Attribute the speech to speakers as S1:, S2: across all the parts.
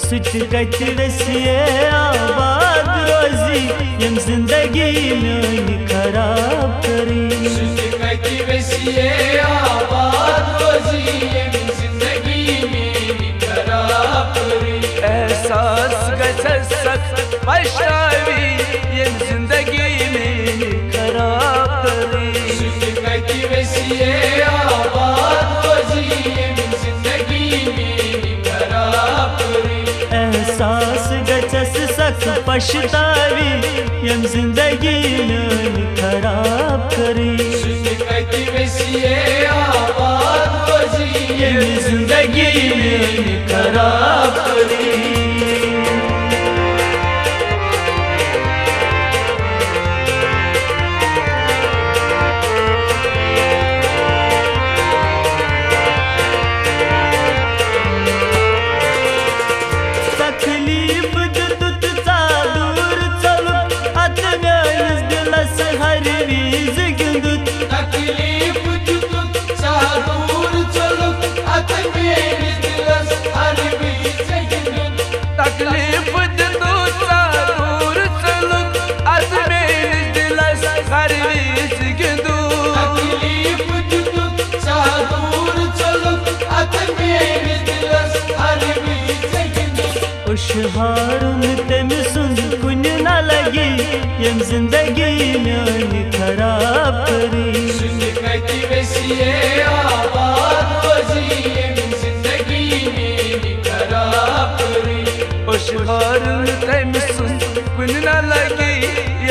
S1: सुत कत वसिए आबाद रोजी यम जिंदगी में खराब करी
S2: सुत कत वसिए आबाद रोजी यम जिंदगी में खराब करी
S3: एहसास गछस सख्त पछतावी यम जिंदगी में खराब करी
S2: सुत कत वसिए आबाद रोजी यम जिंदगी में खराब करी
S1: एहसास गछस सख्त पछतावी यम जिंदगी में खराब करी
S2: सुत कत वसिए आबाद रोजी
S1: यम जिंदगी में खराब करी हारून तम सुन कुन न लगी यम जिंदगी में खराब करी
S2: सुत कत वसिए आबाद रोजी यम जिंदगी में खराब करी
S3: हारून तम सुन कुन न लगी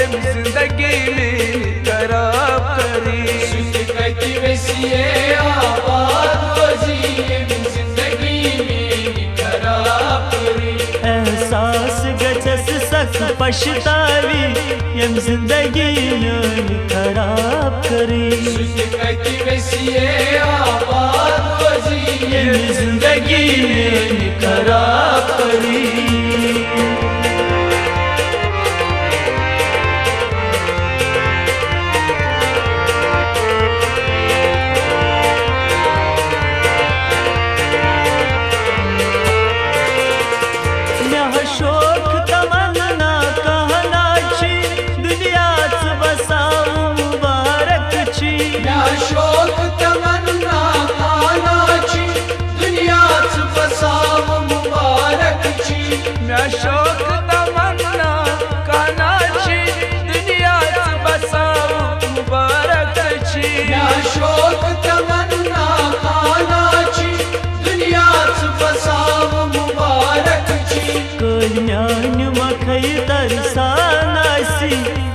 S3: यम जिंदगी में खराब करी
S2: सुत कत वसिए आबाद रोजी यम जिंदगी में खराब करी
S1: एहसास गछस सख्त पछतावी यम जिंदगी में खराब करी
S2: सुत कत वसिए आबाद रोजी
S1: यम जिंदगी में खराब करी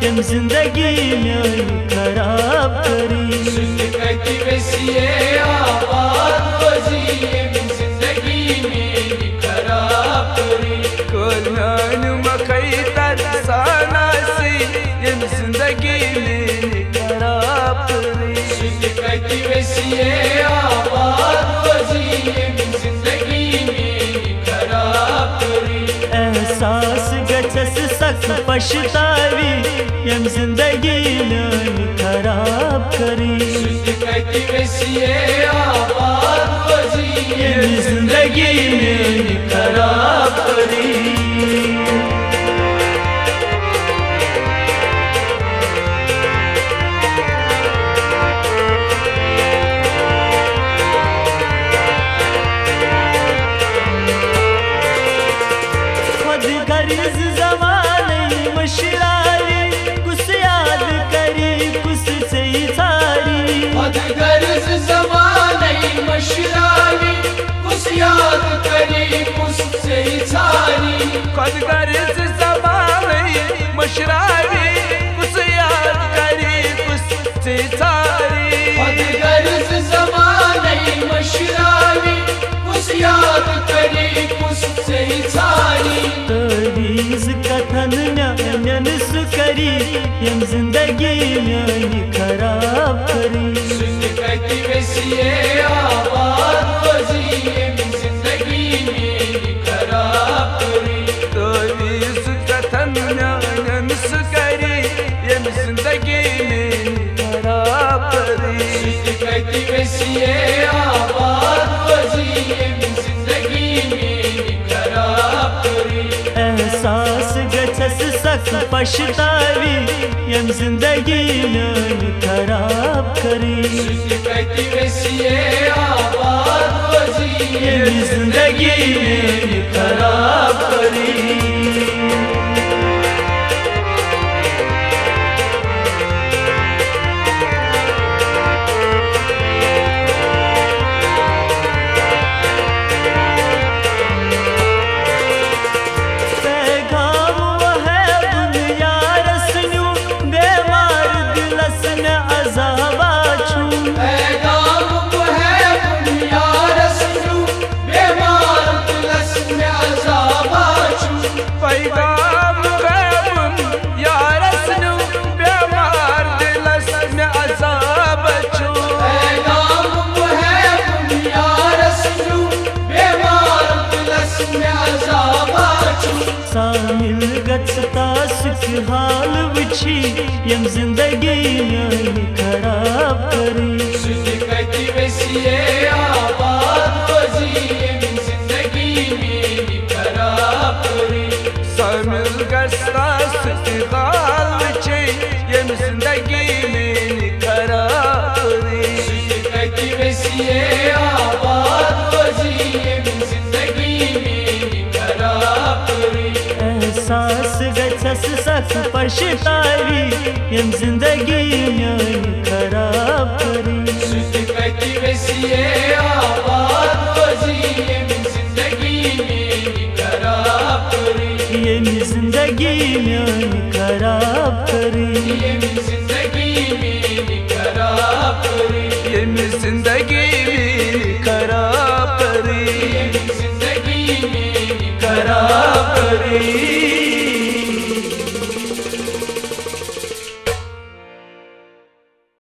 S1: यम जिंदगी में खराब करी
S2: सुत कत वसिए आबाद रोजी यम जिंदगी में खराब करी
S3: कोलन मकई तरसानासी यम जिंदगी में खराब करी
S2: सुत कत वसिए आबाद रोजी यम जिंदगी में खराब करी
S1: एहसास गछस सख्त पछतावी यम जिंदगी में खराब करी
S2: सुत कत वसिए आबाद रोजी
S1: यम जिंदगी में खराब करी
S3: खुद गर्ज ज़बानी मशरावी कुछ याद करी कुछ से सारी
S2: खुद गर्ज ज़बानी मशरावी कुछ याद करी कुछ से सारी
S1: तवीज़ कथन म्यान सुकरी यम जिंदगी में खराब करी
S2: सुत कत वसिए आबाद रोजी यम जिंदगी में खराब करी
S3: तवीज़ कथन म्यान सुकरी यम जिंदगी में खराब करी
S2: सुत कत वसिए आबाद रोजी यम जिंदगी में खराब
S1: सख पछतावी यम जिंदगी में खराब करी
S2: कहती वैसिए आबाद रोजी
S1: यम जिंदगी में खराब करी सामिल गचता सुख हाल विछी यम जिंदगी में खराब करी
S2: कहती वैसिए आबाद रोजी यम जिंदगी में खराब करी
S3: सामिल गचता सुख हाल विछी यम जिंदगी में खराब करी
S2: कहती वैसिए आबाद रोजी यम जिंदगी में खराब करी
S1: एहसास गछस सख पछतावी यम जिंदगी में खराब करी
S2: कहती वैसिए आबाद रोजी यम जिंदगी में खराब करी
S1: यम जिंदगी में खराब करी
S2: यम जिंदगी में खराब करी
S3: यम जिंदगी में खराब करी
S2: यम जिंदगी में
S3: खराब करी।